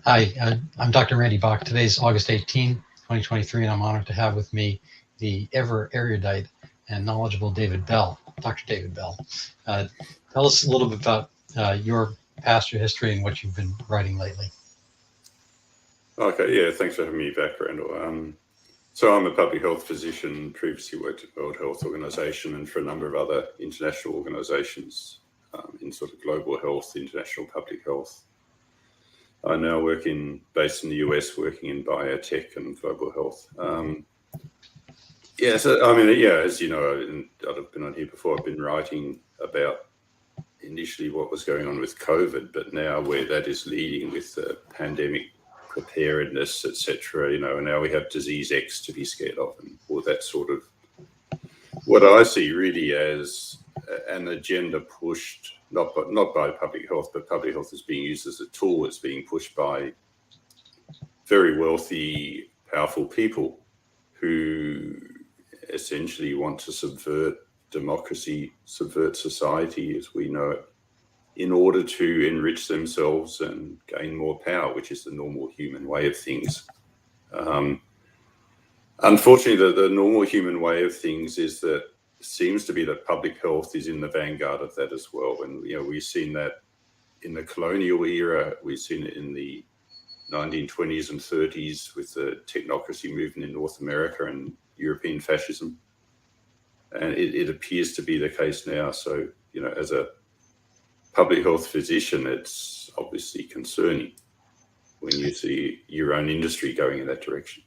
Hi, I'm Dr. Randy Bach. Today's August 18, 2023, and I'm honored to have with me the ever erudite and knowledgeable David Bell, Dr. David Bell. Tell us a little bit about your past, your history, and what you've been writing lately. Okay, yeah, thanks for having me back, Randall. So I'm a public health physician, previously worked at the World Health Organization and for a number of other international organizations in sort of global health, international public health. I now based in the US, working in biotech and global health. So I mean, yeah, as you know, I've been on here before. I've been writing about initially what was going on with COVID, but now where that is leading with the pandemic preparedness, etc. And now we have disease X to be scared of, and all that sort of what I see really as an agenda pushed not by public health, but public health is being used as a tool. It's being pushed by very wealthy, powerful people who essentially want to subvert democracy, subvert society as we know it, in order to enrich themselves and gain more power, which is the normal human way of things. Unfortunately, the normal human way of things seems to be that public health is in the vanguard of that as well. And we've seen that in the colonial era, we've seen it in the 1920s and 30s with the technocracy movement in North America and European fascism. And it appears to be the case now. So, as a public health physician, it's obviously concerning when you see your own industry going in that direction.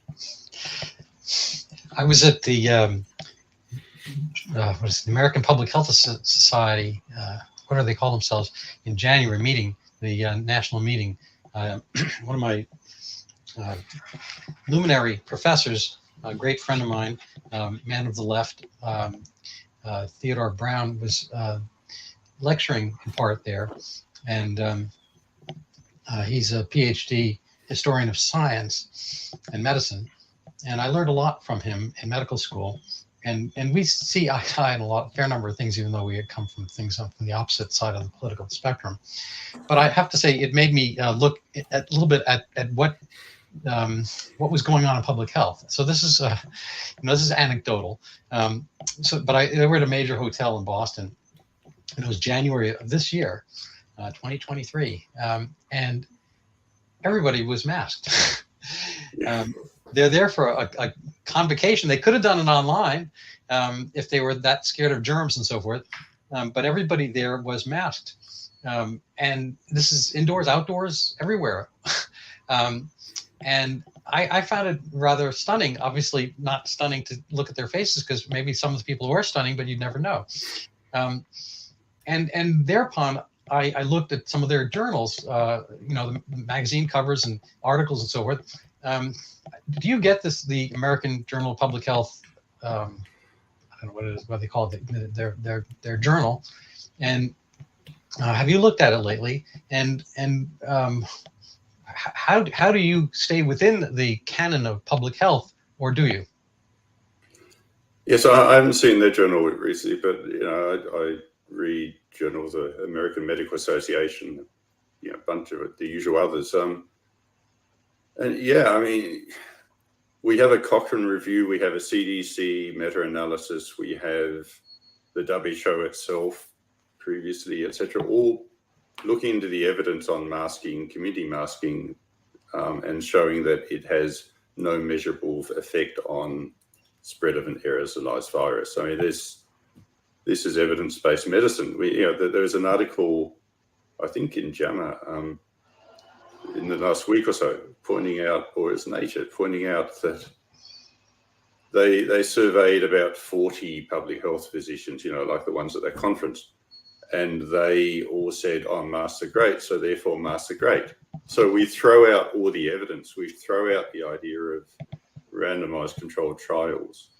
I was at the American Public Health Society, what do they call themselves, in January meeting, the national meeting. One of my luminary professors, a great friend of mine, man of the left, Theodore Brown, was lecturing in part there, and he's a PhD historian of science and medicine, and I learned a lot from him in medical school, and we see eye to eye in a fair number of things, even though we had come from things from the opposite side of the political spectrum. But I have to say, it made me look a little bit at what was going on in public health. So this is this is anecdotal. But I were at a major hotel in Boston, and it was January of this year, 2023, and everybody was masked. They're there for a convocation. They could have done it online if they were that scared of germs and so forth, but everybody there was masked. And this is indoors, outdoors, everywhere. And I found it rather stunning. Obviously not stunning to look at their faces, because maybe some of the people were stunning, but you'd never know. And thereupon, I looked at some of their journals, the magazine covers and articles and so forth. Do you get this? The American Journal of Public Health, I don't know what they call it, their journal, and have you looked at it lately? And how do you stay within the canon of public health, or do you? Yes, I haven't seen their journal recently, but I read journals of American Medical Association, a bunch of the usual others. And yeah, I mean, we have a Cochrane review, we have a CDC meta-analysis, we have the WHO itself previously, etc., all looking into the evidence on masking, community masking, and showing that it has no measurable effect on spread of an aerosolized virus. I mean, this is evidence-based medicine. There's an article, I think in JAMA, in the last week or so, pointing out, or it's Nature, pointing out that they surveyed about 40 public health physicians, like the ones at that conference, and they all said, oh, masks are great, so therefore masks are great. So we throw out all the evidence, we throw out the idea of randomized controlled trials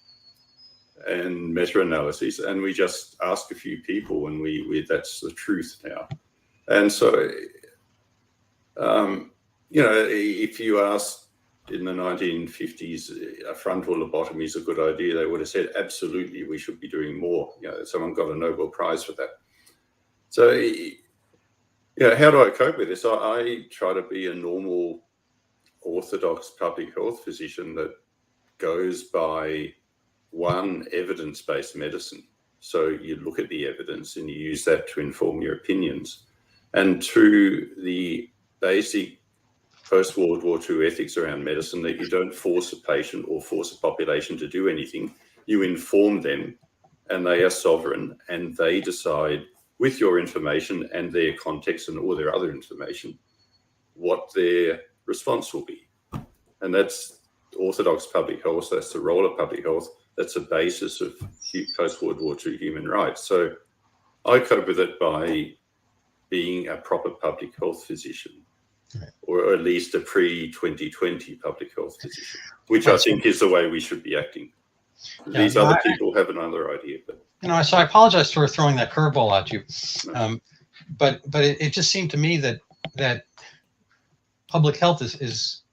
and meta-analyses, and we just ask a few people, and we that's the truth now. And so, if you asked in the 1950s, a frontal lobotomy is a good idea, they would have said, absolutely, we should be doing more. Someone got a Nobel Prize for that. So, how do I cope with this? I try to be a normal orthodox public health physician that goes by one evidence-based medicine. So you look at the evidence and you use that to inform your opinions. And two, the basic post-World War II ethics around medicine, that you don't force a patient or force a population to do anything. You inform them, and they are sovereign, and they decide with your information and their context and all their other information what their response will be. And that's orthodox public health. That's the role of public health. That's the basis of post-World War II human rights. So I cope with it by being a proper public health physician, right, or at least a pre-2020 public health physician, which I think is the way we should be acting. Yeah, These other people have another idea. But so I apologize for throwing that curveball at you, but it just seemed to me that public health is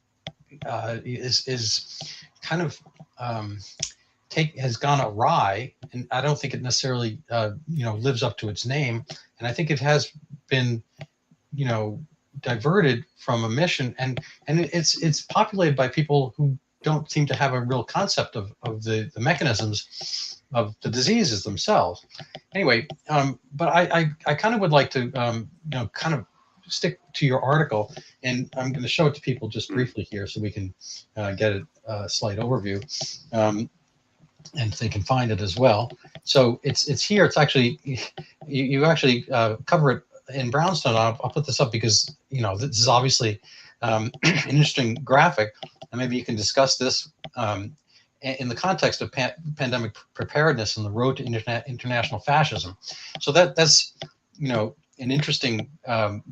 kind of has gone awry, and I don't think it necessarily lives up to its name, and I think it has been diverted from a mission, and it's populated by people who don't seem to have a real concept of the mechanisms of the diseases themselves. Anyway, but I kind of would like to kind of stick to your article, and I'm going to show it to people just briefly here so we can get a slight overview, and they can find it as well. So it's here. It's actually you actually cover it in brownstone. I'll put this up because this is obviously an interesting graphic, and maybe you can discuss this in the context of pandemic preparedness and the road to international fascism. So that's an interesting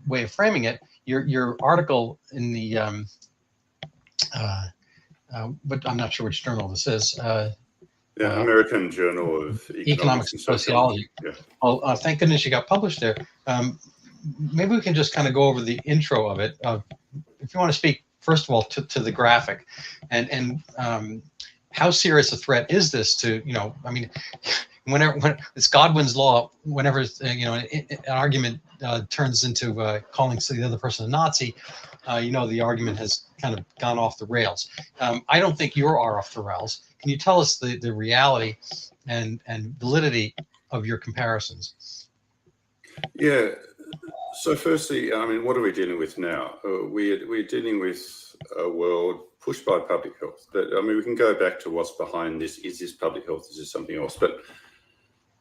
way of framing it. Your article in the but I'm not sure which journal this is. American Journal of Economics and Sociology. Yeah. Well, thank goodness you got published there. Maybe we can just kind of go over the intro of it. If you want to speak, first of all, to the graphic, and how serious a threat is this to, when it's Godwin's law, whenever, an argument turns into calling the other person a Nazi, the argument has kind of gone off the rails. I don't think you are off the rails. Can you tell us the reality and validity of your comparisons? Yeah. So firstly, what are we dealing with now? We're dealing with a world pushed by public health. We can go back to what's behind this. Is this public health? Is this something else? But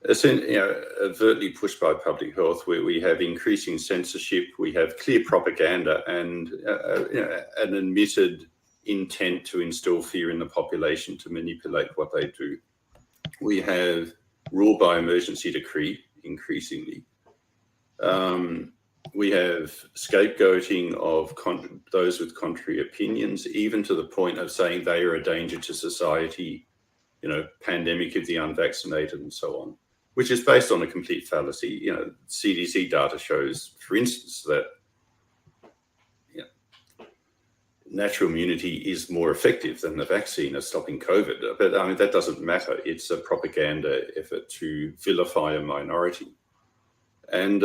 overtly pushed by public health, where we have increasing censorship, we have clear propaganda, and an admitted intent to instill fear in the population to manipulate what they do. We have rule by emergency decree increasingly. We have scapegoating of those with contrary opinions, even to the point of saying they are a danger to society, pandemic of the unvaccinated and so on, which is based on a complete fallacy. CDC data shows, for instance, that natural immunity is more effective than the vaccine at stopping COVID. But that doesn't matter. It's a propaganda effort to vilify a minority. And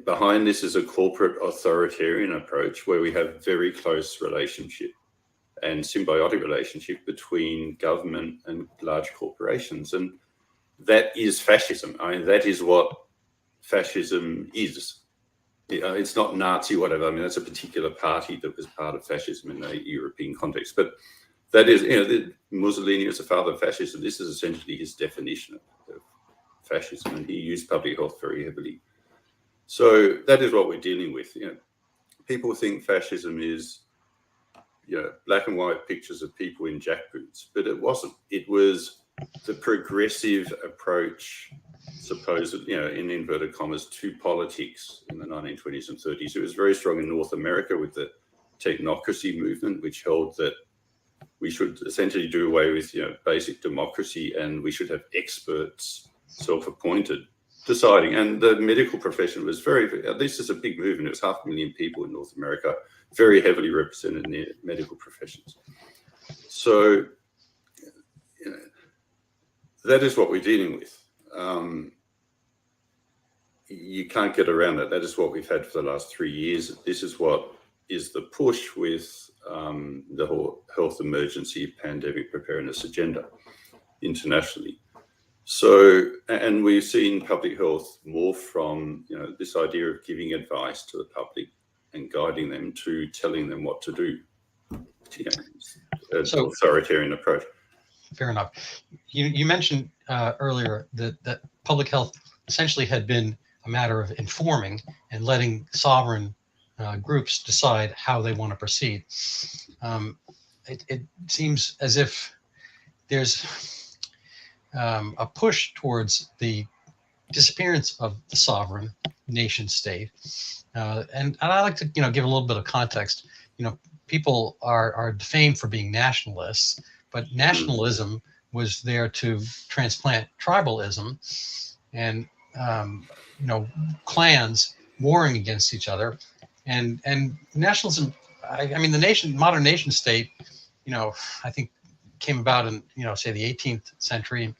behind this is a corporate authoritarian approach where we have very close relationship and symbiotic relationship between government and large corporations. And that is fascism. That is what fascism is. It's not Nazi, whatever. That's a particular party that was part of fascism in the European context. But that is, Mussolini is the father of fascism. This is essentially his definition of fascism, and he used public health very heavily. So that is what we're dealing with. People think fascism is, black and white pictures of people in jackboots, but it wasn't. It was the progressive approach, supposedly, in inverted commas, to politics in the 1920s and 30s. It was very strong in North America with the technocracy movement, which held that we should essentially do away with, basic democracy, and we should have experts, self-appointed, deciding. And the medical profession was this is a big movement. It was 500,000 people in North America, very heavily represented in the medical professions. So, that is what we're dealing with. You can't get around that. That is what we've had for the last 3 years. This is what is the push with the whole health emergency pandemic preparedness agenda internationally. So, and we've seen public health morph from, this idea of giving advice to the public and guiding them to telling them what to do. An authoritarian approach. Fair enough. You mentioned earlier that public health essentially had been a matter of informing and letting sovereign groups decide how they want to proceed. It seems as if there's a push towards the disappearance of the sovereign nation state, and I like to give a little bit of context. People are defamed for being nationalists, but nationalism was there to transplant tribalism and clans warring against each other, and nationalism. I mean, the modern nation state, I think came about in say the 18th century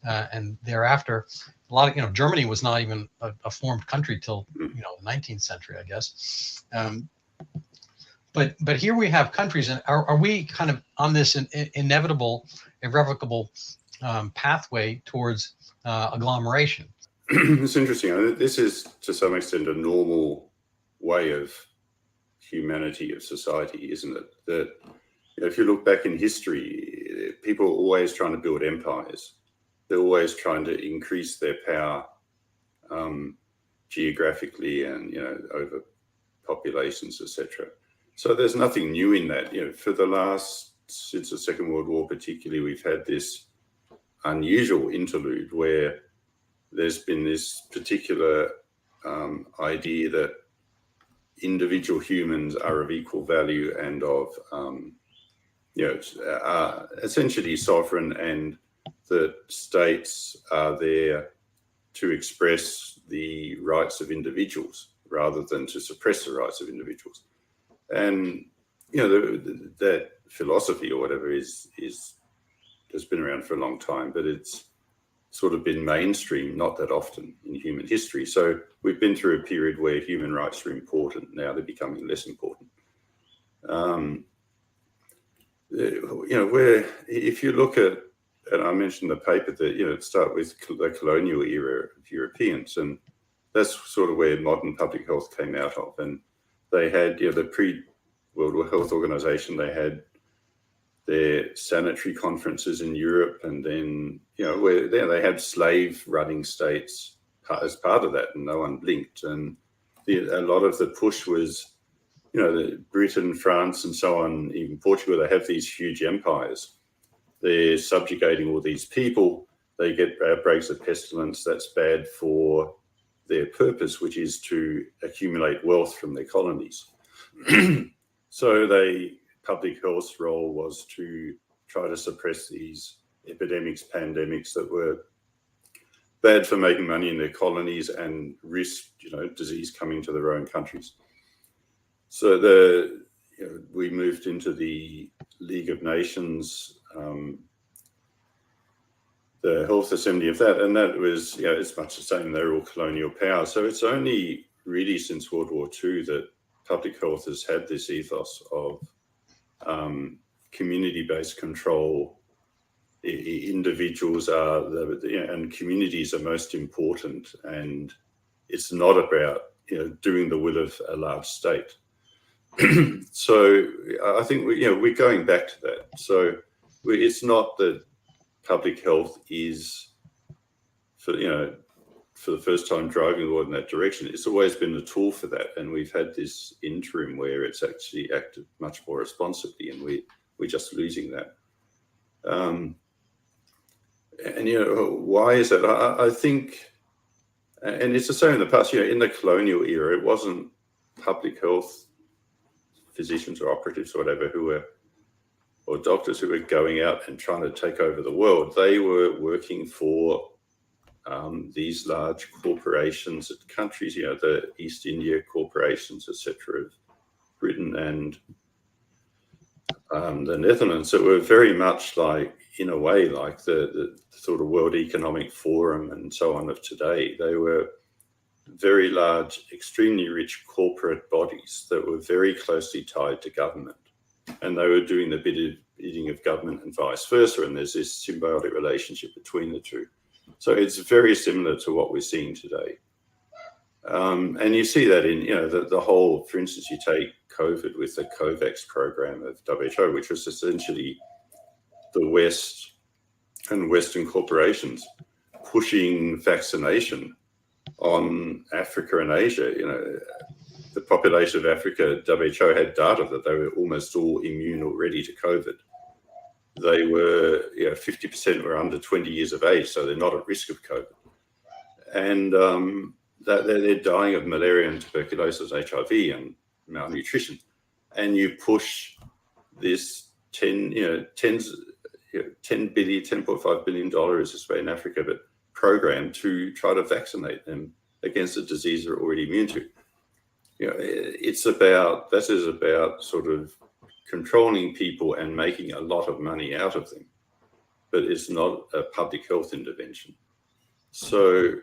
and thereafter. A lot of Germany was not even a formed country till the 19th century, I guess. But here we have countries, and are we kind of on this inevitable, irrevocable pathway towards agglomeration? It's interesting. This is to some extent a normal way of humanity, of society, isn't it? That if you look back in history, people are always trying to build empires. They're always trying to increase their power geographically and over populations, etc. So there's nothing new in that. Since the Second World War particularly, we've had this unusual interlude where there's been this particular idea that individual humans are of equal value and of essentially sovereign, and that states are there to express the rights of individuals rather than to suppress the rights of individuals. And that philosophy or whatever has been around for a long time, but it's sort of been mainstream not that often in human history. So we've been through a period where human rights are important. Now they're becoming less important. Where if you look at, and I mentioned the paper that start with the colonial era of Europeans, and that's sort of where modern public health came out of. And they had the pre-World Health Organization. They had their sanitary conferences in Europe, and then where they had slave running states as part of that, and no one blinked. And a lot of the push was Britain, France, and so on, even Portugal. They have these huge empires. They're subjugating all these people. They get outbreaks of pestilence. That's bad for their purpose, which is to accumulate wealth from their colonies. So public health's role was to try to suppress these epidemics, pandemics that were bad for making money in their colonies and risk, disease coming to their own countries. So we moved into the League of Nations, the Health Assembly of that, and that was, it's much the same. They're all colonial powers. So it's only really since World War II that public health has had this ethos of community-based control. Individuals are and communities are most important, and it's not about doing the will of a large state. So I think we're going back to that. So it's not that public health is for the first time driving the world in that direction. It's always been a tool for that, and we've had this interim where it's actually acted much more responsibly, and we're just losing that. And why is that? I think, and it's the same in the past. In the colonial era, it wasn't public health physicians or operatives or whatever or doctors who were going out and trying to take over the world. They were working for these large corporations and countries, the East India corporations, etc., of Britain and the Netherlands, that were very much in a way, like the sort of World Economic Forum and so on of today. They were very large, extremely rich corporate bodies that were very closely tied to government. And they were doing the bidding of government and vice versa. And there's this symbiotic relationship between the two. So it's very similar to what we're seeing today. And you see that in, the whole, for instance, you take COVID with the COVAX program of WHO, which was essentially the West and Western corporations pushing vaccination on Africa and Asia. The population of Africa, WHO had data that they were almost all immune already to COVID. They were, 50% were under 20 years of age, so they're not at risk of COVID. And they're dying of malaria and tuberculosis, HIV and malnutrition. And you push this $10.5 billion is to in Africa, but program to try to vaccinate them against a disease they're already immune to. That is about sort of controlling people and making a lot of money out of them, but it's not a public health intervention. So,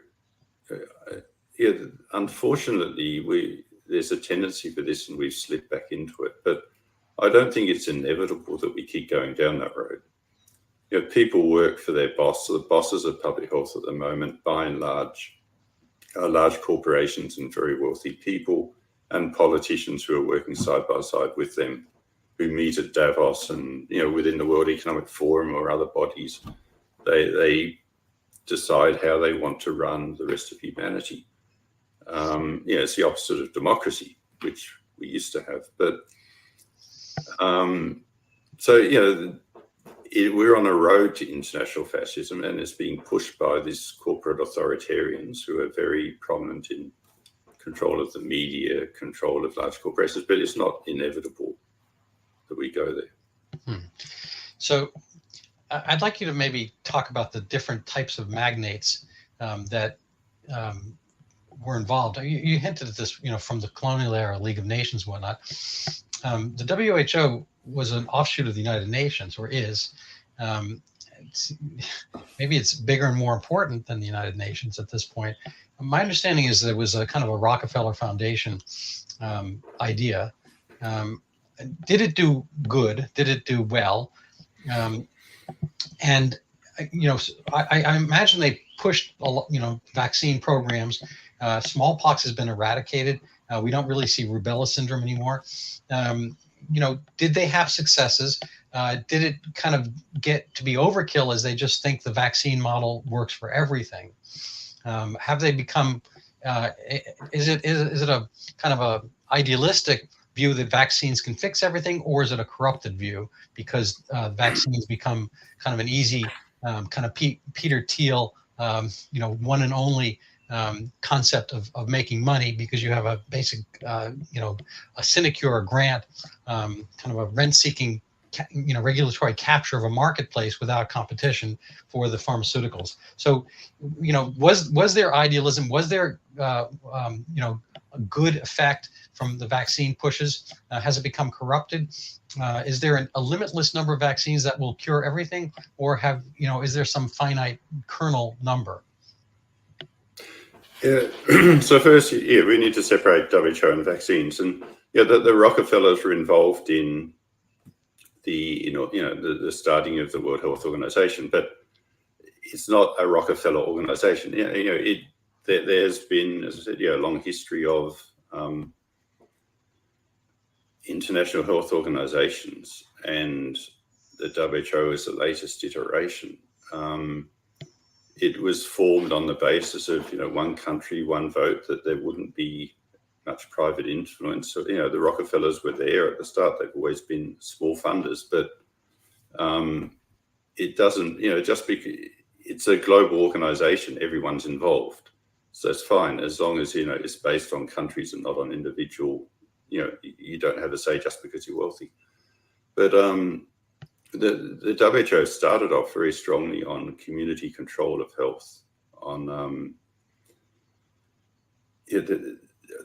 unfortunately, there's a tendency for this, and we've slipped back into it. But I don't think it's inevitable that we keep going down that road. People work for their boss. So the bosses of public health at the moment, by and large, are large corporations and very wealthy people, and politicians who are working side by side with them, who meet at Davos and within the World Economic Forum or other bodies. They decide how they want to run the rest of humanity. It's the opposite of democracy, which we used to have. But we're on a road to international fascism, and it's being pushed by these corporate authoritarians who are very prominent in control of the media, control of large corporations, but it's not inevitable that we go there. So I'd like you to maybe talk about the different types of magnates that were involved. You hinted at this, from the colonial era, League of Nations, whatnot. The WHO was an offshoot of the United Nations, or is. Maybe it's bigger and more important than the United Nations at this point. My understanding is there was a kind of a Rockefeller Foundation idea. Did it do good? Did it do well? I imagine they pushed a lot, vaccine programs. Smallpox has been eradicated. We don't really see rubella syndrome anymore. Did they have successes? Did it kind of get to be overkill as they just think the vaccine model works for everything? Have they become? Is it a kind of a idealistic view that vaccines can fix everything, or is it a corrupted view because vaccines become kind of an easy kind of Peter Thiel, one and only concept of making money because you have a basic, a sinecure grant, kind of a rent-seeking, regulatory capture of a marketplace without competition for the pharmaceuticals. So, was there idealism? Was there, a good effect from the vaccine pushes? Has it become corrupted? Is there a limitless number of vaccines that will cure everything, or is there some finite kernel number? Yeah. So first, we need to separate WHO and vaccines, and the Rockefellers were involved in the starting of the World Health Organization, but it's not a Rockefeller organization. There's been, as I said, a long history of international health organizations, and the WHO is the latest iteration. It was formed on the basis of, one country, one vote, that there wouldn't be much private influence. So, the Rockefellers were there at the start. They've always been small funders, but it doesn't, just because it's a global organization, everyone's involved. So that's fine, as long as, it's based on countries and not on individual, you don't have a say just because you're wealthy. But the WHO started off very strongly on community control of health, on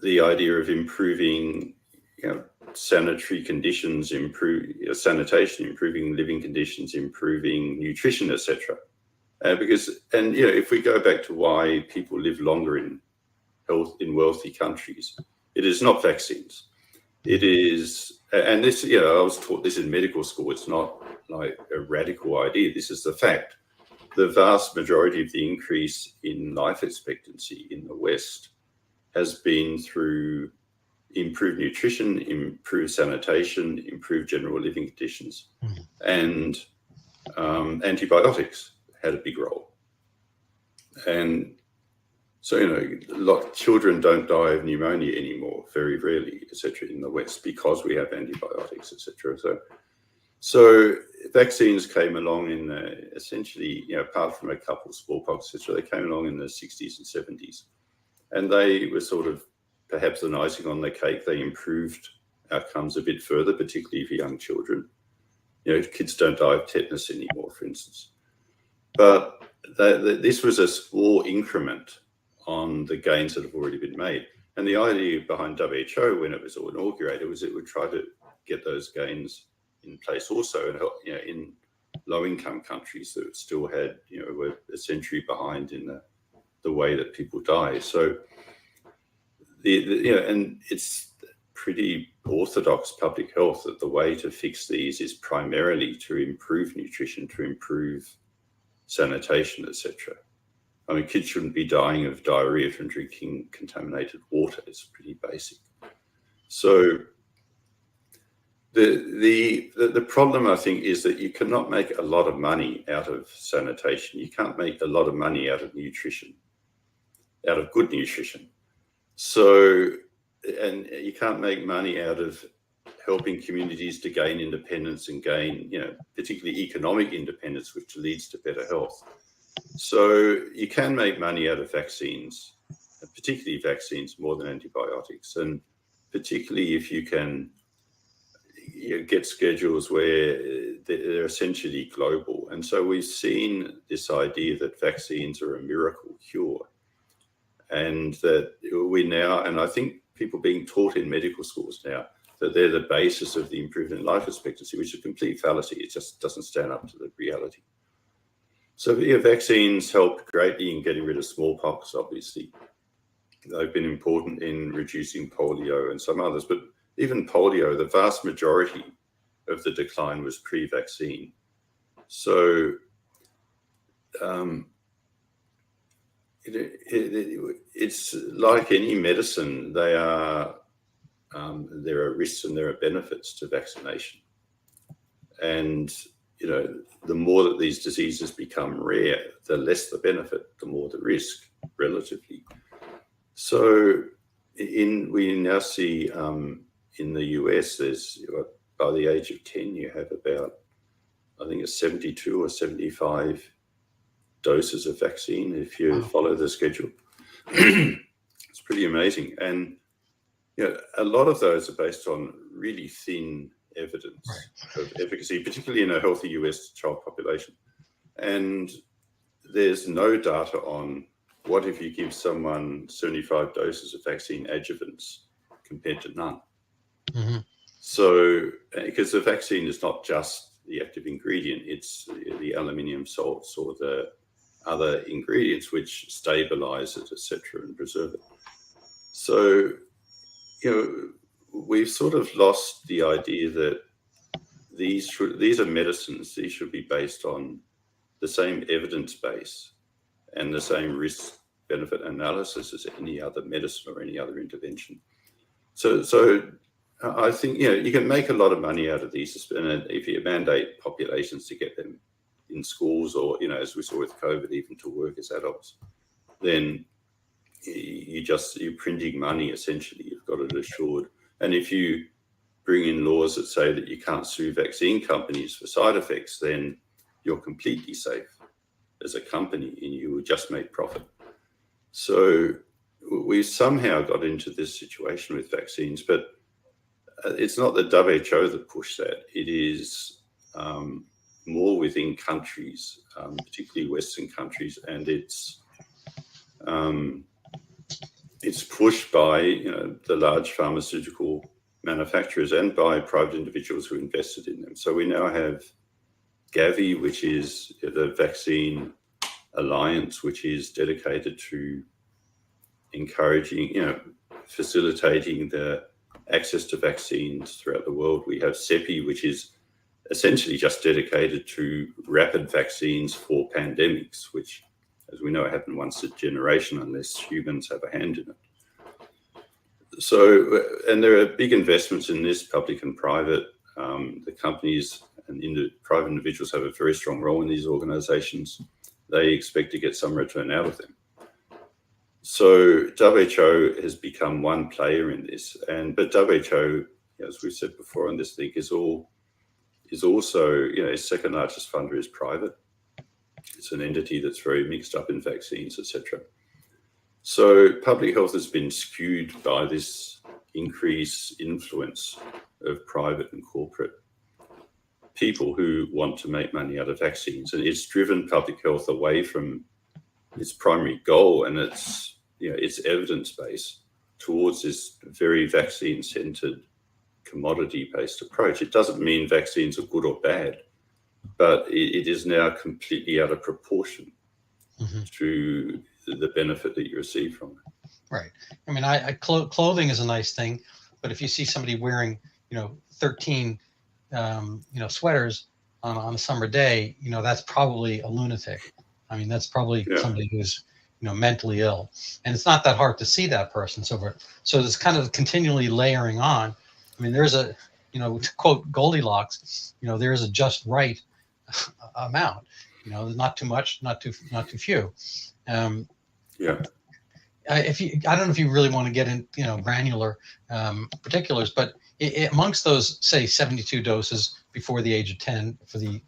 the idea of improving, sanitary conditions, sanitation, improving living conditions, improving nutrition, etc. If we go back to why people live longer in health in wealthy countries. It is not vaccines. It is, and this, I was taught this in medical school. It's not like a radical idea. This is the fact. The vast majority of the increase in life expectancy in the West has been through improved nutrition, improved sanitation, improved general living conditions, and antibiotics had a big role. And so, children don't die of pneumonia anymore, very rarely, etc., in the West, because we have antibiotics, etc. So vaccines came along in essentially, apart from a couple of smallpox, etc., they came along in the 60s and 70s. And they were sort of perhaps an icing on the cake. They improved outcomes a bit further, particularly for young children. Kids don't die of tetanus anymore, for instance. But this was a small increment on the gains that have already been made. And the idea behind WHO, when it was all inaugurated, was it would try to get those gains in place also, and help, in low-income countries that still had, were a century behind in the way that people die. So, and it's pretty orthodox public health that the way to fix these is primarily to improve nutrition, to improve sanitation, etc. I mean, kids shouldn't be dying of diarrhea from drinking contaminated water. It's pretty basic. So the problem, I think, is that you cannot make a lot of money out of sanitation. You can't make a lot of money out of nutrition, out of good nutrition. So, and you can't make money out of helping communities to gain independence and gain, particularly economic independence, which leads to better health. So you can make money out of vaccines, particularly vaccines more than antibiotics, and particularly if you can get schedules where they're essentially global. And so we've seen this idea that vaccines are a miracle cure, and that we now, and I think people being taught in medical schools now, that they're the basis of the improvement in life expectancy, which is a complete fallacy. It just doesn't stand up to the reality. So vaccines help greatly in getting rid of smallpox, obviously. They've been important in reducing polio and some others, but even polio, the vast majority of the decline was pre-vaccine. So it's like any medicine. There are risks and there are benefits to vaccination. And, the more that these diseases become rare, the less the benefit, the more the risk, relatively. So we now see in the US, there's, by the age of 10, you have about, I think it's 72 or 75 doses of vaccine if you follow the schedule. It's pretty amazing. And a lot of those are based on really thin evidence of efficacy, particularly in a healthy US child population. And there's no data on what if you give someone 75 doses of vaccine adjuvants compared to none. Mm-hmm. So, because the vaccine is not just the active ingredient, it's the aluminium salts or the other ingredients which stabilize it, etc., and preserve it. So, we've sort of lost the idea that these are medicines. These should be based on the same evidence base and the same risk-benefit analysis as any other medicine or any other intervention. So I think, you can make a lot of money out of these, and if you mandate populations to get them in schools or, as we saw with COVID, even to work as adults, then you're printing money, essentially. You've got it assured. And if you bring in laws that say that you can't sue vaccine companies for side effects, then you're completely safe as a company and you will just make profit. So we somehow got into this situation with vaccines, but it's not the WHO that pushed that. It is more within countries, particularly Western countries, and it's pushed by the large pharmaceutical manufacturers and by private individuals who invested in them. So we now have Gavi, which is the vaccine alliance, which is dedicated to encouraging, facilitating the access to vaccines throughout the world. We have CEPI, which is essentially just dedicated to rapid vaccines for pandemics, which, as we know, happen once a generation unless humans have a hand in it. So, and there are big investments in this, public and private. The companies and private individuals have a very strong role in these organizations. They expect to get some return out of them. So WHO has become one player in this, but WHO, as we've said before on this link, is also, its second largest funder is private. It's an entity that's very mixed up in vaccines, etc. So public health has been skewed by this increased influence of private and corporate people who want to make money out of vaccines, and it's driven public health away from its primary goal and its evidence base towards this very vaccine-centered, commodity-based approach. It doesn't mean vaccines are good or bad, but it is now completely out of proportion to the benefit that you receive from it. Right. I mean, clothing is a nice thing, but if you see somebody wearing, 13, sweaters on a summer day, that's probably a lunatic. I mean, that's probably somebody who's, mentally ill, and it's not that hard to see that person. So it's kind of continually layering on. I mean, there's a, to quote Goldilocks, there is a just right amount. Not too much, not too few. I don't know if you really want to get in, granular particulars, but amongst those, say, 72 doses before the age of 10 for the,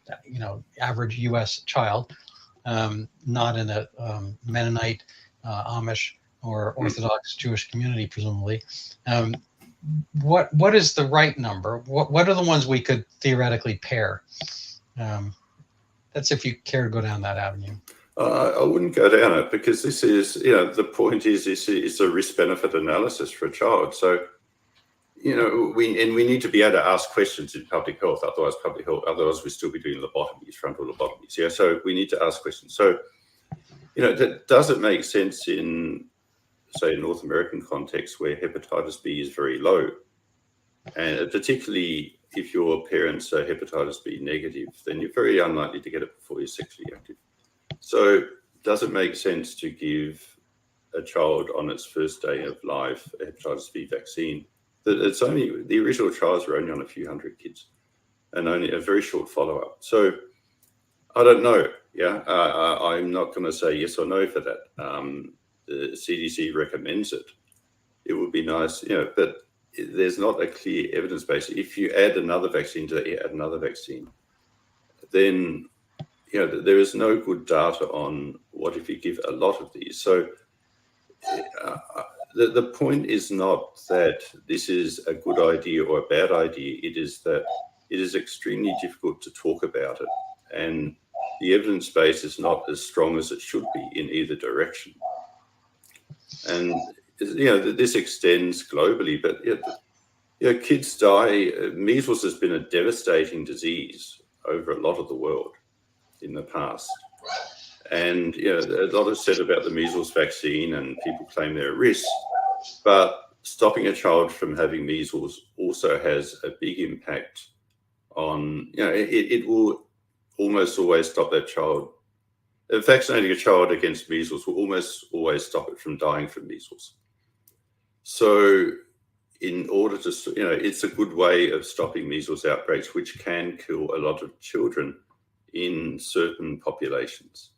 average U.S. child, not in a Mennonite, Amish, or Orthodox Jewish community, presumably. What is the right number? What are the ones we could theoretically pair? That's if you care to go down that avenue. I wouldn't go down it, because this is, the point is it's a risk-benefit analysis for a child. So, we need to be able to ask questions in public health. Otherwise we'd still be doing lobotomies, frontal lobotomies. Yeah, so we need to ask questions. So, does it make sense in, say, a North American context where hepatitis B is very low, and particularly if your parents are hepatitis B negative, then you're very unlikely to get it before you're sexually active. So does it make sense to give a child on its first day of life a hepatitis B vaccine? The original trials were only on a few hundred kids and only a very short follow-up. So I don't know. I'm not going to say yes or no for that. The CDC recommends it. It would be nice, but there's not a clear evidence base. If you add another vaccine then there is no good data on what if you give a lot of these. So the point is not that this is a good idea or a bad idea. It is that it is extremely difficult to talk about it, and the evidence base is not as strong as it should be in either direction. And this extends globally, but kids die. Measles has been a devastating disease over a lot of the world in the past. And, a lot is said about the measles vaccine, and people claim they're at risk, but stopping a child from having measles also has a big impact on, it will almost always stop that child. Vaccinating a child against measles will almost always stop it from dying from measles. So in order to, it's a good way of stopping measles outbreaks, which can kill a lot of children in certain populations,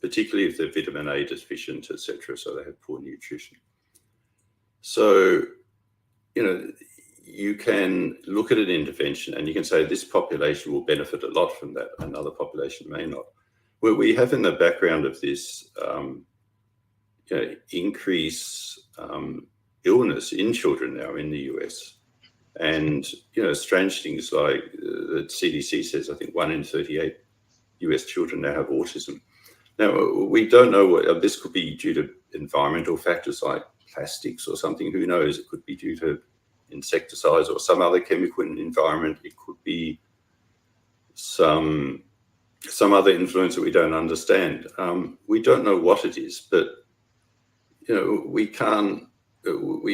particularly if they're vitamin A deficient, etc., so they have poor nutrition. So, you can look at an intervention and you can say this population will benefit a lot from that, another population may not. What we have in the background of this increase illness in children now in the US, and strange things like the CDC says, I think 1 in 38 US children now have autism. Now, we don't know what this could be due to environmental factors like plastics or something. Who knows? It could be due to insecticides or some other chemical in the environment. It could be some other influence that we don't understand. We don't know what it is, but we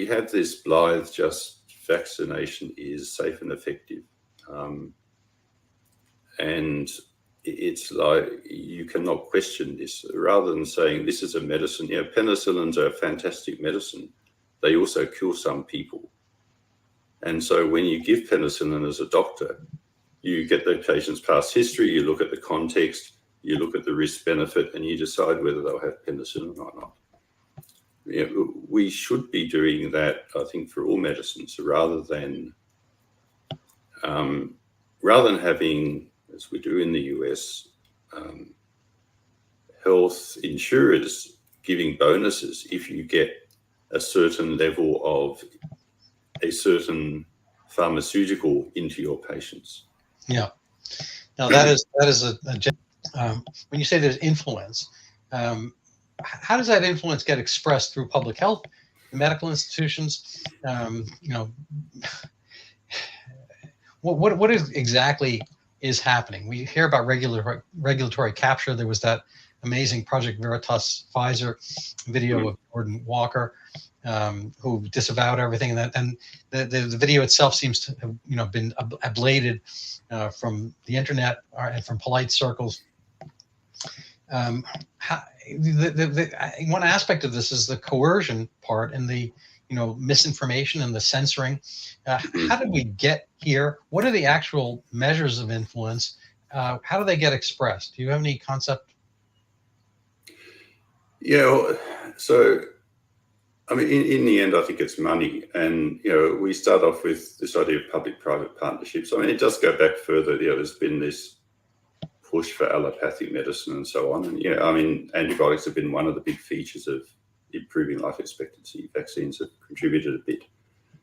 have this blithe, just vaccination is safe and effective. And it's like, you cannot question this. Rather than saying this is a medicine, penicillins are a fantastic medicine. They also kill some people. And so when you give penicillin as a doctor, you get the patient's past history, you look at the context, you look at the risk benefit, and you decide whether they'll have penicillin or not. We should be doing that, I think, for all medicines, rather than having, as we do in the US, health insurers giving bonuses if you get a certain level of a certain pharmaceutical into your patients. Yeah. Now that is when you say there's influence, how does that influence get expressed through public health, medical institutions? What is exactly is happening? We hear about regulatory capture. There was that amazing Project Veritas Pfizer video of Gordon Walker, who disavowed everything, and the video itself seems to have been ablated from the internet and from polite circles. One aspect of this is the coercion part and the misinformation and the censoring. How did we get here? What are the actual measures of influence? How do they get expressed? Do you have any concept? Yeah, so I mean, in the end, I think it's money. And, we start off with this idea of public-private partnerships. I mean, it does go back further. There's been this push for allopathic medicine and so on. And, I mean, antibiotics have been one of the big features of improving life expectancy. Vaccines have contributed a bit.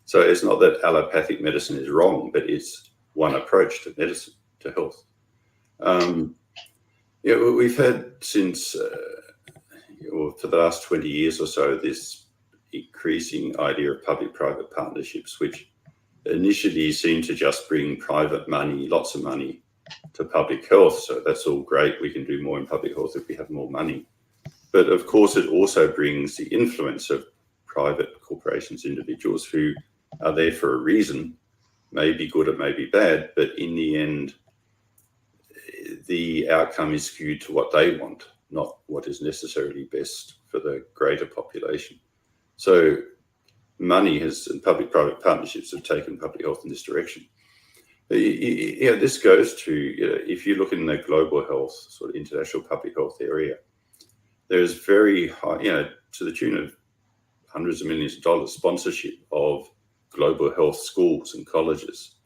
So it's not that allopathic medicine is wrong, but it's one approach to medicine, to health. We've had since, for the last 20 years or so, this increasing idea of public-private partnerships, which initially seemed to just bring private money, lots of money, to public health. So that's all great. We can do more in public health if we have more money. But of course, it also brings the influence of private corporations, individuals who are there for a reason, may be good, it may be bad, but in the end, the outcome is skewed to what they want, not what is necessarily best for the greater population. So money and public-private partnerships have taken public health in this direction. This goes to, if you look in the global health, sort of international public health area, there's very high, to the tune of hundreds of millions of dollars sponsorship of global health schools and colleges.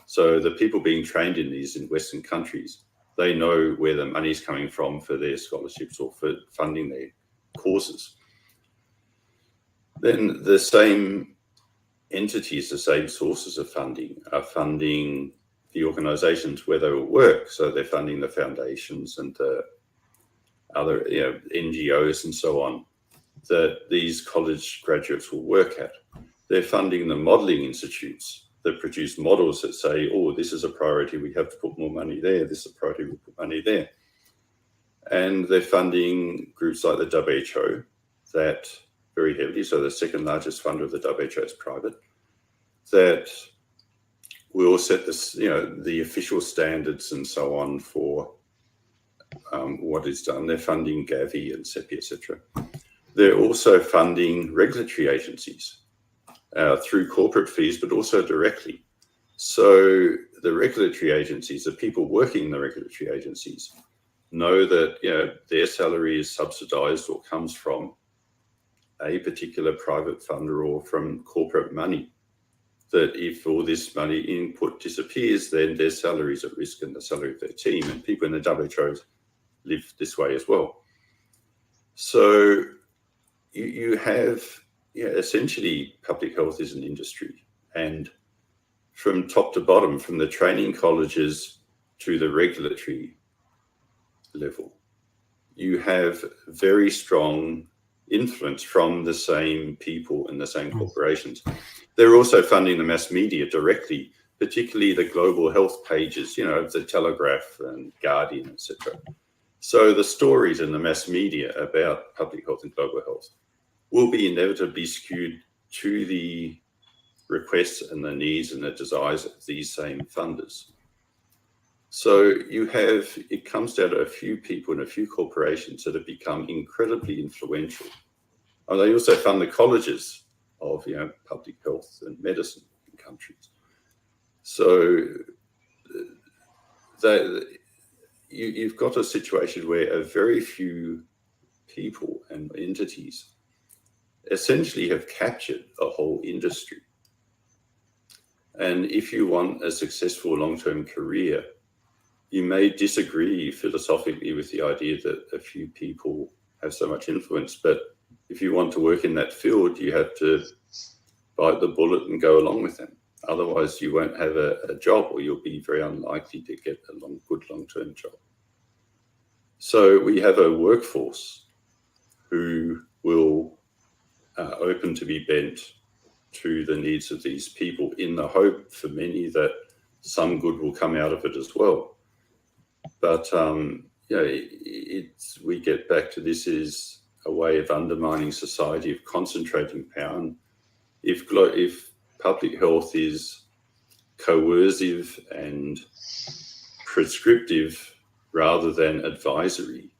So the people being trained in these in Western countries, they know where the money's coming from for their scholarships or for funding their courses. Then the same entities, the same sources of funding are funding the organizations where they will work. So they're funding the foundations and the other NGOs and so on that these college graduates will work at. They're funding the modeling institutes that produce models that say, oh, this is a priority, we have to put more money there, this is a priority, we put money there. And they're funding groups like the WHO that very heavily, so the second largest funder of the WHO is private, that will set this, the official standards and so on for what is done. They're funding Gavi and CEPI, etc. They're also funding regulatory agencies through corporate fees, but also directly. So the regulatory agencies, the people working in the regulatory agencies, know that their salary is subsidized or comes from a particular private funder or from corporate money. That if all this money input disappears, then their salary is at risk and the salary of their team. And people in the WHO live this way as well. So you have, essentially public health is an industry. And from top to bottom, from the training colleges to the regulatory level, you have very strong influence from the same people and the same corporations. They're also funding the mass media directly, particularly the global health pages, the Telegraph and Guardian, etc. So the stories in the mass media about public health and global health will be inevitably skewed to the requests and the needs and the desires of these same funders. So it comes down to a few people and a few corporations that have become incredibly influential. And they also fund the colleges of, public health and medicine in countries. So you've got a situation where a very few people and entities essentially have captured a whole industry. And if you want a successful long-term career, you may disagree philosophically with the idea that a few people have so much influence, but if you want to work in that field, you have to bite the bullet and go along with them. Otherwise, you won't have a job, or you'll be very unlikely to get a good long-term job. So we have a workforce who will open to be bent to the needs of these people, in the hope for many that some good will come out of it as well. But we get back to, this is a way of undermining society, of concentrating power. And if public health is coercive and prescriptive rather than advisory,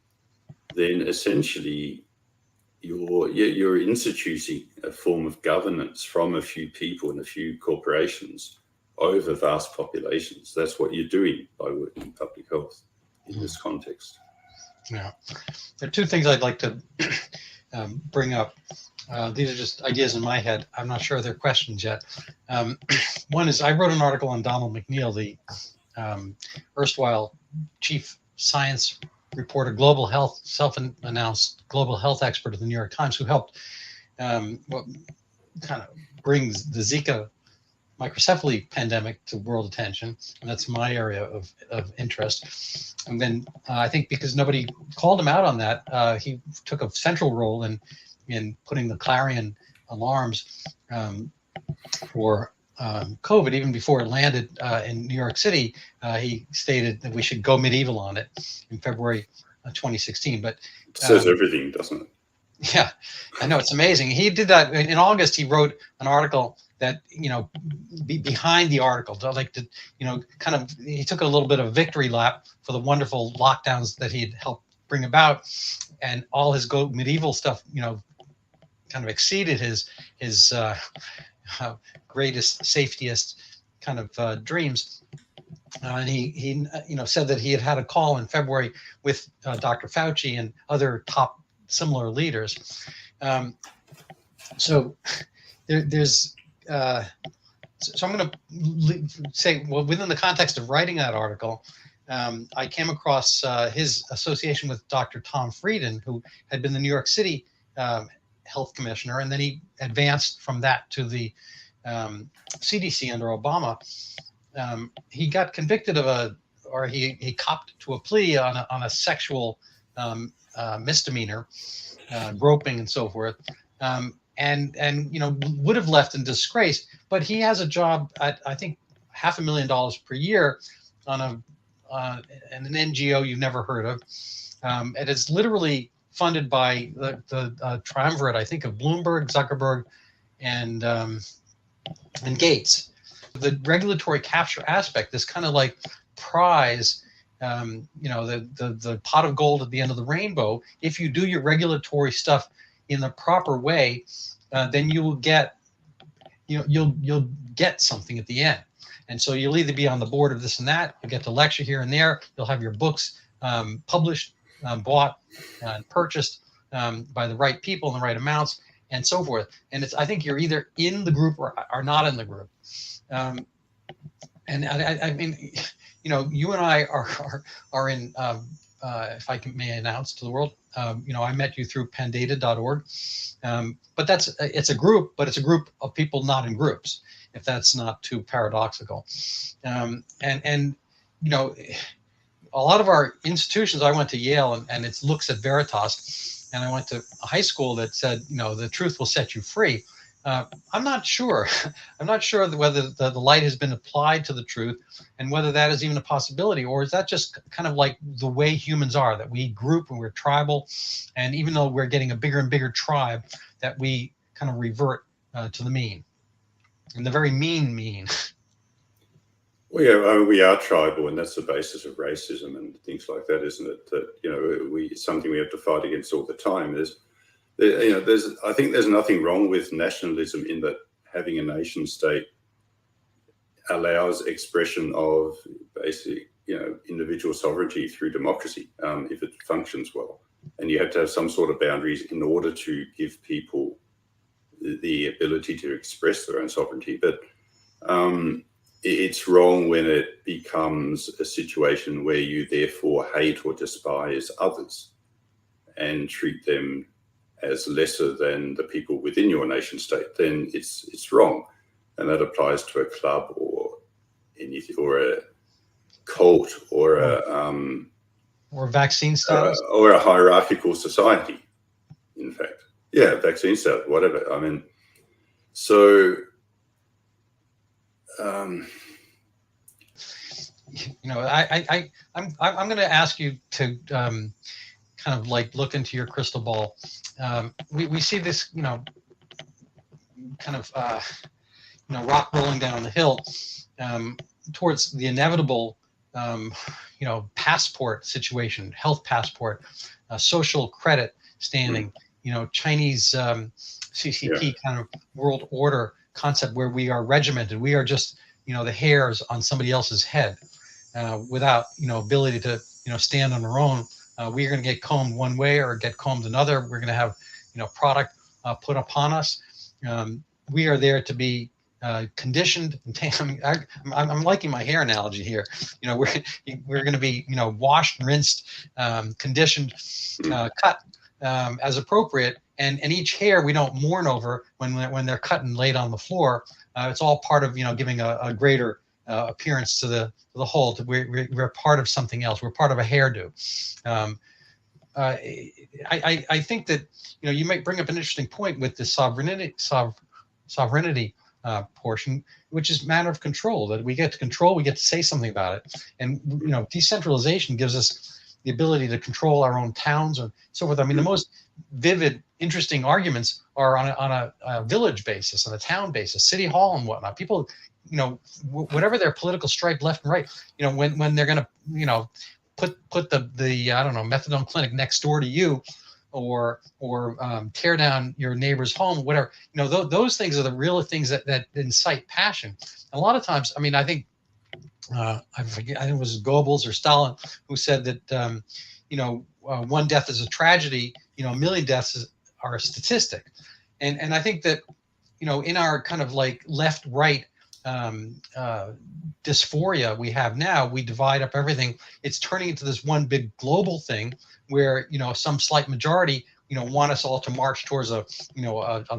then essentially you're instituting a form of governance from a few people and a few corporations over vast populations. That's what you're doing by working in public health in this context. Yeah, there are two things I'd like to bring up. These are just ideas in my head. I'm not sure they're questions yet. One is, I wrote an article on Donald McNeil, the erstwhile chief science reporter, global health, self-announced global health expert of the New York Times, who helped what kind of brings the Zika microcephaly pandemic to world attention. And that's my area of interest. And then I think because nobody called him out on that, he took a central role in putting the clarion alarms for COVID. Even before it landed in New York City, he stated that we should go medieval on it in February 2016. But it says everything, doesn't it? Yeah, I know, it's amazing. He did that in August. He wrote an article that, behind the article, he took a little bit of a victory lap for the wonderful lockdowns that he had helped bring about, and all his go medieval stuff, kind of exceeded his greatest, safetiest kind of dreams. And he said that he had a call in February with Dr. Fauci and other top similar leaders. So there's so I'm going to say, well, within the context of writing that article, I came across his association with Dr. Tom Frieden, who had been the New York City health commissioner, and then he advanced from that to the CDC under Obama. He got convicted he copped to a plea on a sexual misdemeanor, groping and so forth, and would have left in disgrace. But he has a job at, I think, $500,000 per year on an NGO you've never heard of. It is literally funded by the triumvirate, I think, of Bloomberg, Zuckerberg, and Gates. The regulatory capture aspect, this kind of like prize, the pot of gold at the end of the rainbow. If you do your regulatory stuff in the proper way, then you will get, you'll get something at the end. And so you'll either be on the board of this and that, you'll get to lecture here and there, you'll have your books published, bought, and purchased by the right people in the right amounts, and so forth. And I think you're either in the group or not in the group. And I mean, you and I are in, if I may announce to the world, I met you through pandata.org. But it's a group, but it's a group of people not in groups, if that's not too paradoxical. And a lot of our institutions, I went to Yale, and it looks at Veritas, and I went to a high school that said, the truth will set you free. I'm not sure. I'm not sure whether the light has been applied to the truth and whether that is even a possibility, or is that just kind of like the way humans are, that we group and we're tribal, and even though we're getting a bigger and bigger tribe, that we kind of revert to the mean, and the very mean. Well, yeah, I mean, we are tribal, and that's the basis of racism and things like that, isn't it? That, you know, it's something we have to fight against all the time. I think there's nothing wrong with nationalism in that having a nation state allows expression of basic, individual sovereignty through democracy, if it functions well. And you have to have some sort of boundaries in order to give people the ability to express their own sovereignty. But it's wrong when it becomes a situation where you therefore hate or despise others and treat them as lesser than the people within your nation state. Then it's wrong, and that applies to a club or anything, or a cult, or or vaccine status, or a hierarchical society. In fact, yeah, vaccine status, whatever. I mean, so. I'm going to ask you to kind of like look into your crystal ball. We see this, kind of, rock rolling down the hill towards the inevitable, passport situation, health passport, social credit standing, Chinese CCP kind of world order concept where we are regimented. We are just, the hairs on somebody else's head without, ability to, stand on our own. We're going to get combed one way or get combed another. We're going to have, product put upon us. We are there to be conditioned. I'm liking my hair analogy here. We're going to be, washed, rinsed, conditioned, cut as appropriate. And each hair we don't mourn over when they're cut and laid on the floor. It's all part of, giving a greater appearance to the whole. We're part of something else. We're part of a hairdo. I think that, you might bring up an interesting point with the sovereignty portion, which is matter of control, that we get to control, we get to say something about it. And, decentralization gives us the ability to control our own towns and so forth. I mean, the most vivid, interesting arguments are on a village basis, on a town basis, city hall and whatnot. People, whatever their political stripe, left and right, when they're going to, put the I don't know, methadone clinic next door to you, or tear down your neighbor's home, whatever. Those things are the real things that incite passion. And a lot of times, I mean, I think I forget, I think it was Goebbels or Stalin who said that one death is a tragedy, a million deaths are a statistic. And I think that in our kind of like left-right dysphoria we have now, we divide up everything. It's turning into this one big global thing where some slight majority want us all to march towards a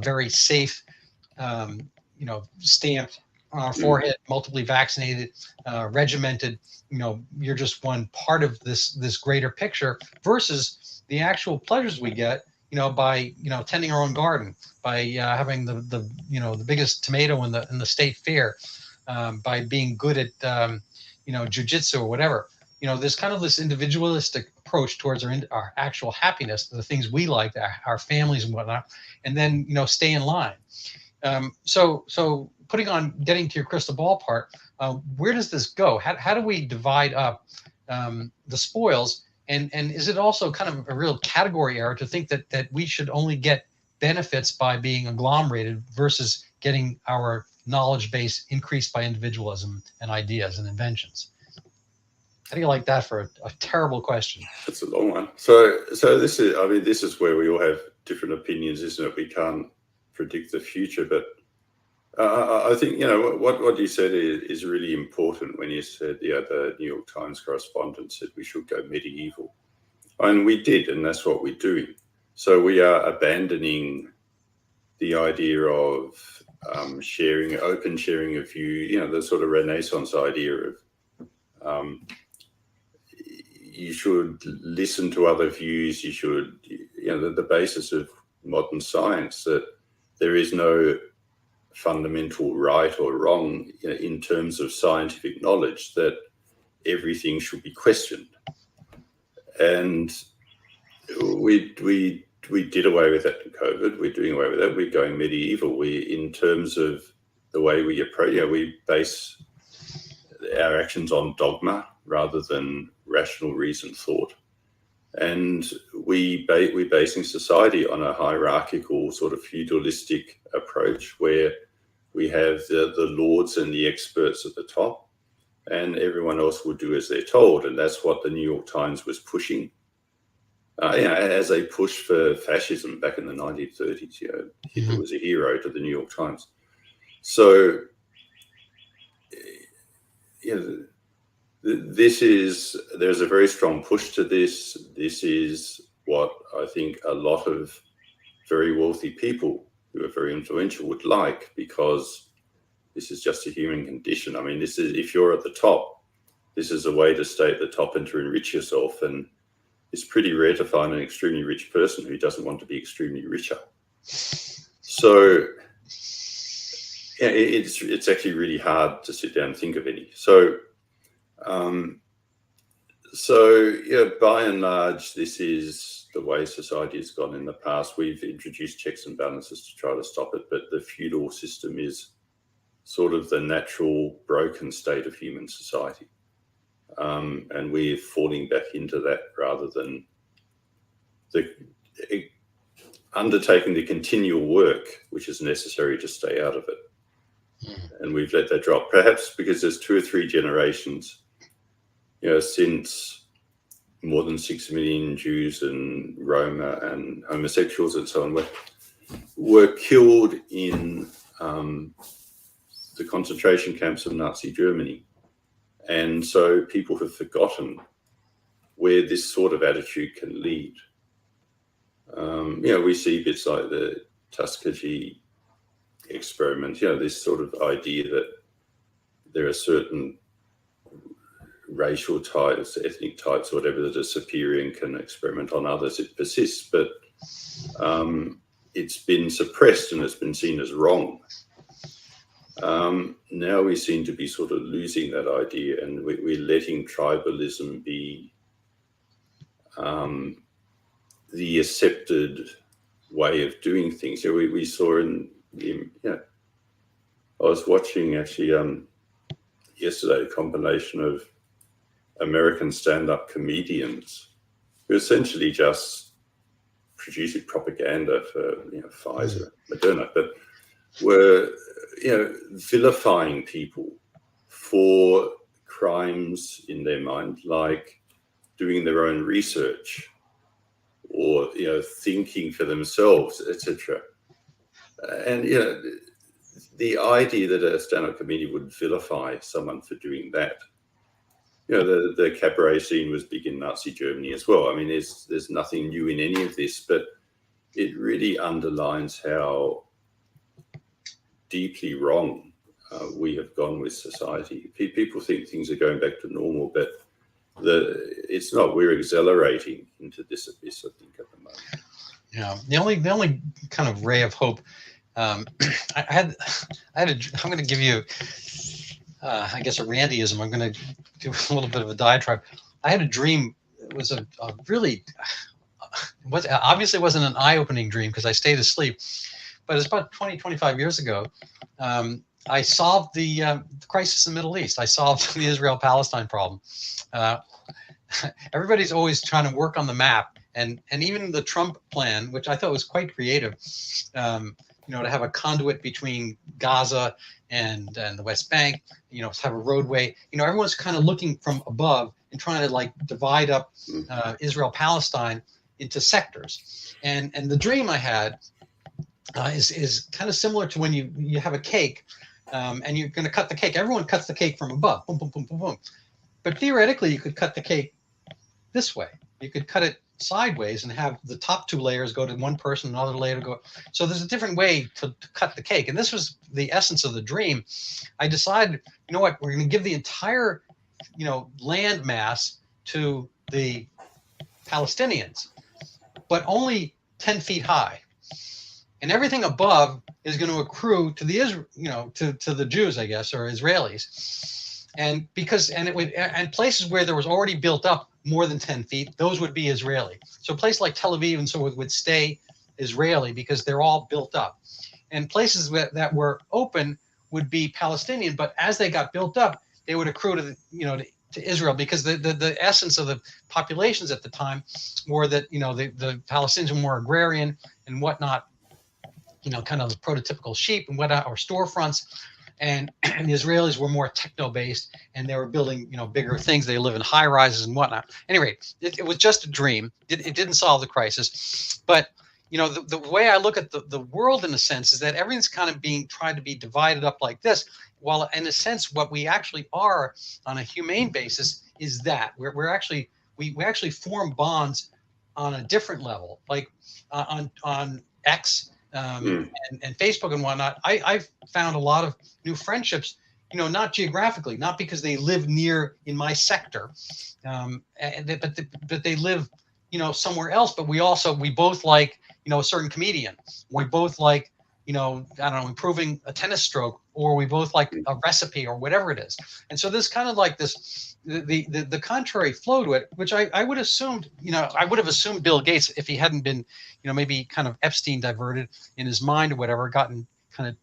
very safe stamped on our forehead, multiply vaccinated, regimented. You're just one part of this greater picture, versus the actual pleasures we get by tending our own garden, by having the biggest tomato in the state fair, by being good at jujitsu or whatever. There's kind of this individualistic approach towards our actual happiness, the things we like, our families and whatnot, and then stay in line. So getting to your crystal ball part, where does this go? How do we divide up the spoils? And is it also kind of a real category error to think that we should only get benefits by being agglomerated versus getting our knowledge base increased by individualism and ideas and inventions? How do you like that for a terrible question? That's a long one. So this is where we all have different opinions, isn't it? We can't predict the future, but I think what you said is really important when you said the New York Times correspondent said we should go medieval, and we did, and that's what we're doing. So we are abandoning the idea of open sharing of view. The sort of Renaissance idea of you should listen to other views. You should the basis of modern science, that there is no fundamental right or wrong, in terms of scientific knowledge, that everything should be questioned. And we did away with that in COVID. We're doing away with that. We're going medieval. In terms of the way we approach, we base our actions on dogma rather than rational reasoned thought. And we're basing society on a hierarchical, sort of feudalistic approach, where we have the lords and the experts at the top, and everyone else will do as they're told. And that's what the New York Times was pushing, as a push for fascism back in the 1930s. Hitler was a hero to the New York Times. So, there's a very strong push to this. This is what I think a lot of very wealthy people who are very influential would like, because this is just a human condition. I mean, this is, if you're at the top, this is a way to stay at the top and to enrich yourself. And it's pretty rare to find an extremely rich person who doesn't want to be extremely richer. So it's actually really hard to sit down and think of any. So by and large, this is the way society has gone in the past. We've introduced checks and balances to try to stop it, but the feudal system is sort of the natural broken state of human society. And we're falling back into that rather than undertaking the continual work which is necessary to stay out of it. And we've let that drop, perhaps because there's 2 or 3 generations, since more than 6 million Jews and Roma and homosexuals and so on were killed in the concentration camps of Nazi Germany. And so people have forgotten where this sort of attitude can lead. We see bits like the Tuskegee experiment, this sort of idea that there are certain racial types, ethnic types, or whatever, that are superior and can experiment on others. It persists, but it's been suppressed and it's been seen as wrong. Now we seem to be sort of losing that idea, and we're letting tribalism be the accepted way of doing things. We saw I was watching actually yesterday a compilation of American stand-up comedians who essentially just producing propaganda for Pfizer, Moderna, but were vilifying people for crimes in their mind, like doing their own research or thinking for themselves, etc. And the idea that a stand-up comedian would vilify someone for doing that. The cabaret scene was big in Nazi Germany as well. I mean, there's nothing new in any of this, but it really underlines how deeply wrong we have gone with society. People think things are going back to normal, but it's not. We're accelerating into this abyss, I think, at the moment. Yeah, the only kind of ray of hope. I'm going to give you, I guess, a Randyism. I'm going to do a little bit of a diatribe. I had a dream. It was a really, obviously wasn't an eye-opening dream because I stayed asleep, but it's about 20, 25 years ago. I solved the crisis in the Middle East. I solved the Israel-Palestine problem. Everybody's always trying to work on the map, and even the Trump plan, which I thought was quite creative, to have a conduit between Gaza and the West Bank, to have a roadway. Everyone's kind of looking from above and trying to divide up Israel-Palestine into sectors. And the dream I had is kind of similar to when you have a cake, and you're going to cut the cake. Everyone cuts the cake from above, boom, boom, boom, boom, boom. But theoretically, you could cut the cake this way. You could cut it sideways and have the top 2 layers go to one person, another layer to go. So there's a different way to cut the cake. And this was the essence of the dream. I decided, what, we're going to give the entire, land mass to the Palestinians, but only 10 feet high. and everything above is going to accrue to the to the Jews, I guess, or Israelis. And places where there was already built up more than 10 feet, those would be Israeli. So places like Tel Aviv and so would stay Israeli because they're all built up. And places that were open would be Palestinian, but as they got built up, they would accrue to to Israel, because the essence of the populations at the time were that the Palestinians were more agrarian and whatnot, kind of the prototypical sheep and whatnot, or storefronts, and the Israelis were more techno-based, and they were building bigger things. They live in high rises and whatnot. Anyway, it was just a dream. It didn't solve the crisis, but the way I look at the world, in a sense, is that everything's kind of being tried to be divided up like this, while in a sense what we actually are on a humane basis is that we're actually we actually form bonds on a different level, like on X and Facebook and whatnot. I've found a lot of new friendships, not geographically, not because they live near in my sector, but they live somewhere else. But we both like a certain comedian. We both like I don't know, improving a tennis stroke, or we both like a recipe or whatever it is. And so there's kind of like this the contrary flow to it, which I would have assumed, I would have assumed Bill Gates, if he hadn't been maybe kind of Epstein diverted in his mind or whatever, gotten kind of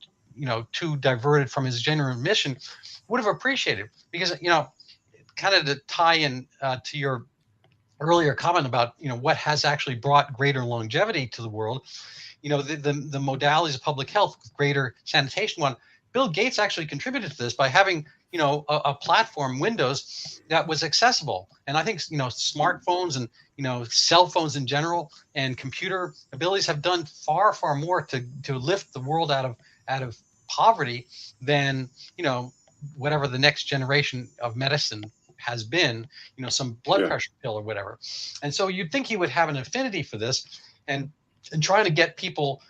too diverted from his genuine mission, would have appreciated. Because kind of to tie in to your earlier comment about what has actually brought greater longevity to the world, the modalities of public health, greater sanitation one. Bill Gates actually contributed to this by having a platform, Windows, that was accessible. And I think smartphones and cell phones in general and computer abilities have done far more to lift the world out of poverty than whatever the next generation of medicine has been, some blood pressure pill or whatever. And so you'd think he would have an affinity for this, and trying to get people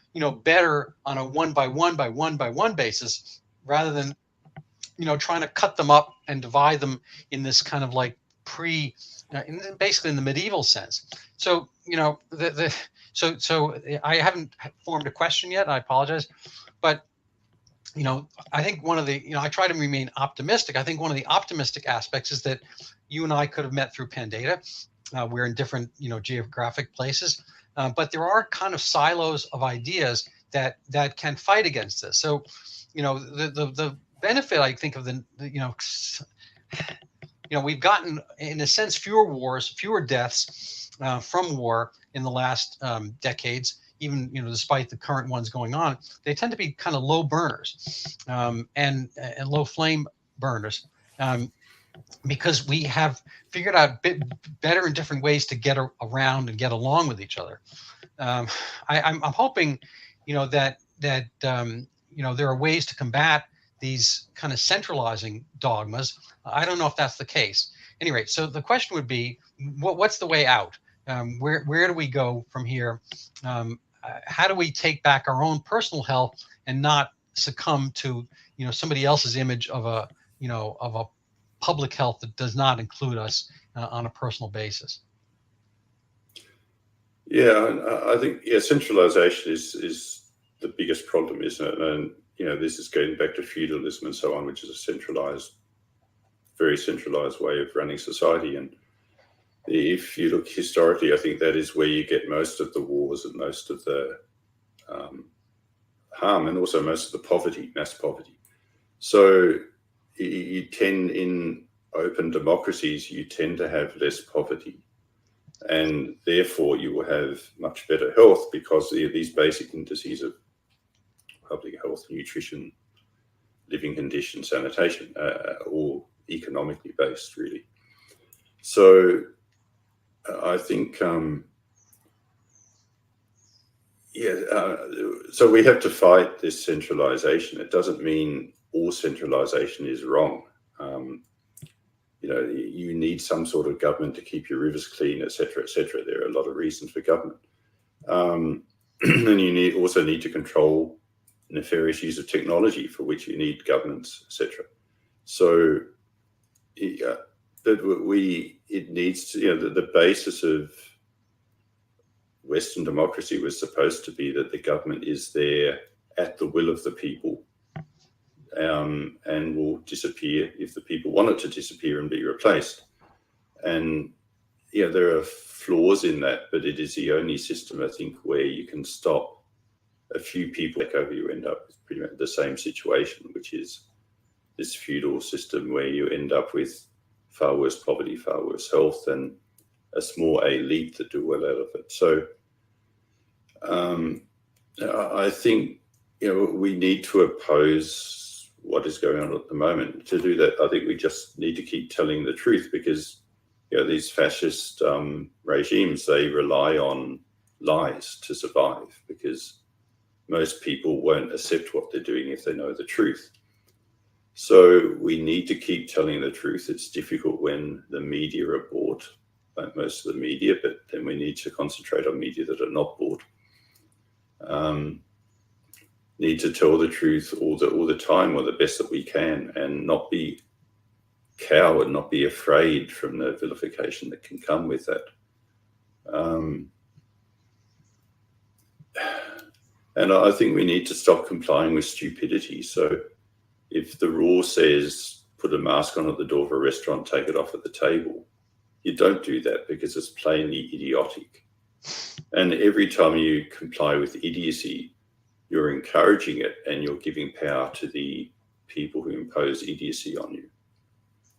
better on a one by one basis, rather than trying to cut them up and divide them in this kind of like basically in the medieval sense. So so I haven't formed a question yet. I apologize, but I think one of the I try to remain optimistic. I think one of the optimistic aspects is that you and I could have met through Pandata. We're in different geographic places, but there are kind of silos of ideas that can fight against this. So the benefit, I think, of we've gotten, in a sense, fewer wars, fewer deaths from war in the last decades. Even despite the current ones going on, they tend to be kind of low burners and low flame burners, because we have figured out better and different ways to get around and get along with each other. I'm hoping that there are ways to combat these kind of centralizing dogmas. I don't know if that's the case. Anyway, so the question would be, what's the way out? Where do we go from here? How do we take back our own personal health and not succumb to somebody else's image of a public health that does not include us on a personal basis? Yeah, I think centralization is the biggest problem, isn't it? And this is going back to feudalism and so on, which is a very centralized way of running society. And if you look historically, I think that is where you get most of the wars and most of the harm, and also most of the poverty, mass poverty. So you tend, in open democracies, you tend to have less poverty, and therefore you will have much better health, because these basic indices of public health, nutrition, living conditions, sanitation, are all economically based, really. So I think, so we have to fight this centralization. It doesn't mean all centralization is wrong. You need some sort of government to keep your rivers clean, et cetera, et cetera. There are a lot of reasons for government. And you also need to control nefarious use of technology, for which you need governments, et cetera. So it needs to, the basis of Western democracy was supposed to be that the government is there at the will of the people, and will disappear if the people want it to disappear and be replaced. And there are flaws in that, but it is the only system, I think, where you can stop a few people take over. You end up with pretty much the same situation, which is this feudal system where you end up with far worse poverty, far worse health, and a small elite that do well out of it. So I think we need to oppose what is going on at the moment. To do that, I think we just need to keep telling the truth, because these fascist regimes, they rely on lies to survive, because most people won't accept what they're doing if they know the truth. So we need to keep telling the truth. It's difficult when the media are bought, like most of the media, but then we need to concentrate on media that are not bought. Need to tell the truth all the time, or the best that we can, and not be coward, not be afraid from the vilification that can come with that. And I think we need to stop complying with stupidity. So if the rule says put a mask on at the door of a restaurant, take it off at the table, you don't do that because it's plainly idiotic. And every time you comply with idiocy, you're encouraging it, and you're giving power to the people who impose idiocy on you,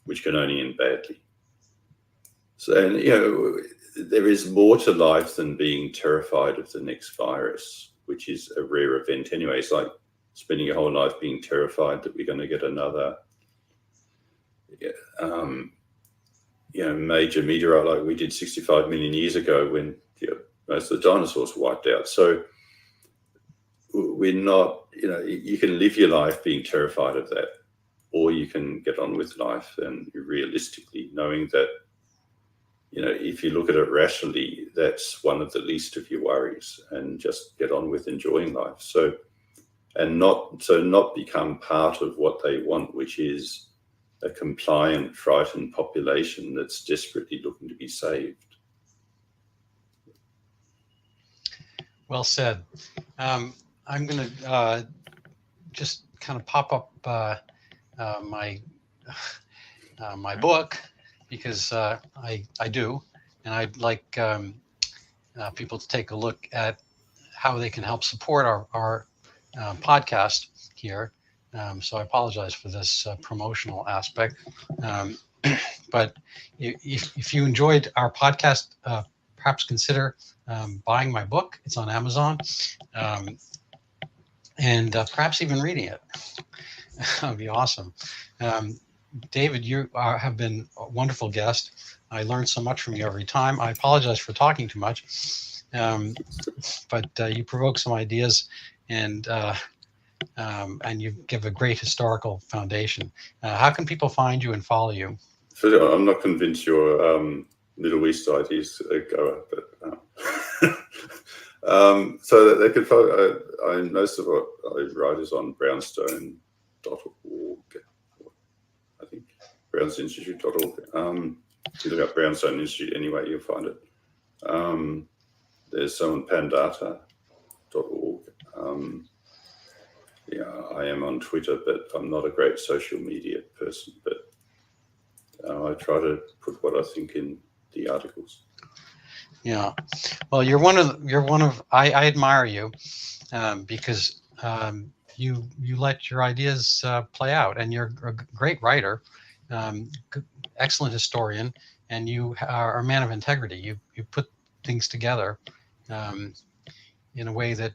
which can only end badly. So, and there is more to life than being terrified of the next virus, which is a rare event anyway. It's like spending your whole life being terrified that we're going to get another major meteorite like we did 65 million years ago when most of the dinosaurs were wiped out. So we're not, you can live your life being terrified of that, or you can get on with life and realistically knowing that, if you look at it rationally, that's one of the least of your worries, and just get on with enjoying life. So not become part of what they want, which is a compliant, frightened population that's desperately looking to be saved. Well said. I'm going to just kind of pop up my book, because I do, and I'd like people to take a look at how they can help support our podcast here. So I apologize for this promotional aspect. But if you enjoyed our podcast, perhaps consider buying my book. It's on Amazon, and perhaps even reading it. That would be awesome. David, you have been a wonderful guest. I learned so much from you every time. I apologize for talking too much, but you provoke some ideas, and you give a great historical foundation. How can people find you and follow you? So I'm not convinced your Middle East ideas go up, but so that they could follow. Most of what I write is on brownstone.org. I think brownsinstitute.org. If you look up Brownstone Institute anyway, you'll find it. There's some on pandata.org. I am on Twitter, but I'm not a great social media person. But I try to put what I think in the articles. Yeah, well, I admire you because you let your ideas play out, and you're a great writer, excellent historian, and you are a man of integrity. You put things together in a way that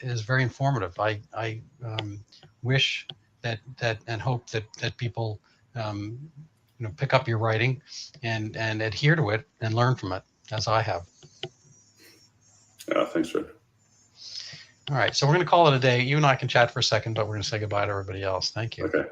is very informative. I wish that and hope that people pick up your writing and adhere to it and learn from it, as I have. Thanks, Fred. All right, so we're going to call it a day. You and I can chat for a second, but we're going to say goodbye to everybody else. Thank you. Okay.